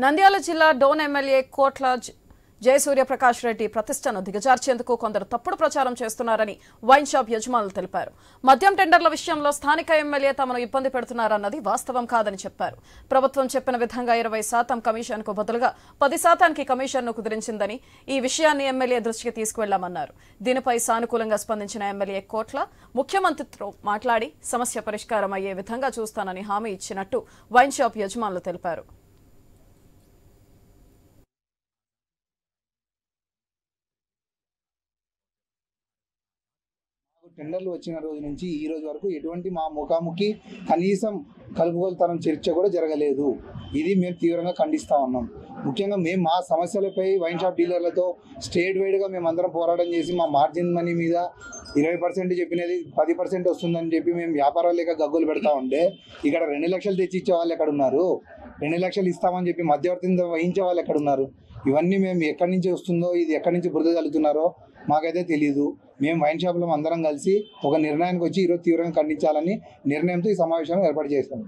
నంద్యాల జిల్లా డోన్ ఎమ్మెల్యే కోట్ల జయసూర్యప్రకాష్ రెడ్డి ప్రతిష్టను దిగజార్చేందుకు కొందరు తప్పుడు ప్రచారం చేస్తున్నారని వైన్ షాప్ యజమానులు తెలిపారు. మద్యం టెండర్ల విషయంలో స్థానిక ఎమ్మెల్యే తమను ఇబ్బంది పెడుతున్నారన్నది వాస్తవం కాదని చెప్పారు. ప్రభుత్వం చెప్పిన విధంగా 20% కమిషన్కు బదులుగా 10% కమిషన్ను కుదిరించిందని, ఈ విషయాన్ని ఎమ్మెల్యే దృష్టికి తీసుకువెళ్లామన్నారు. దీనిపై సానుకూలంగా స్పందించిన ఎమ్మెల్యే కోట్ల ముఖ్యమంత్రితో మాట్లాడి సమస్య పరిష్కారం అయ్యే విధంగా చూస్తానని హామీ ఇచ్చినట్టు వైన్ షాప్ యజమానులు తెలిపారు. టెండర్లు వచ్చిన రోజు నుంచి ఈ రోజు వరకు ఎటువంటి మా ముఖాముఖి కనీసం కలుపుగోలుతనం చర్చ కూడా జరగలేదు. ఇది మేము తీవ్రంగా ఖండిస్తా ఉన్నాం. ముఖ్యంగా మేము మా సమస్యలపై వైన్ షాప్ డీలర్లతో స్టేట్ వైడ్గా మేమందరం పోరాటం చేసి మా మార్జిన్ మనీ మీద 20% చెప్పినది 10% వస్తుందని చెప్పి మేము వ్యాపారాలు లేక గగ్గులు పెడతా ఉంటే ఇక్కడ 2 లక్షలు తెచ్చి ఇచ్చే వాళ్ళు ఎక్కడ ఉన్నారు? 2 లక్షలు ఇస్తామని చెప్పి మధ్యవర్తిని వహించే వాళ్ళు ఎక్కడ ఉన్నారు? ఇవన్నీ మేము ఎక్కడి నుంచి వస్తుందో, ఇది ఎక్కడి నుంచి బురద కలుగుతున్నారో మాకైతే తెలియదు. మేము వైన్ షాప్లో అందరం కలిసి ఒక నిర్ణయానికి వచ్చి ఈరోజు తీవ్రంగా ఖండించాలని నిర్ణయంతో ఈ సమావేశాన్ని ఏర్పాటు చేశాము.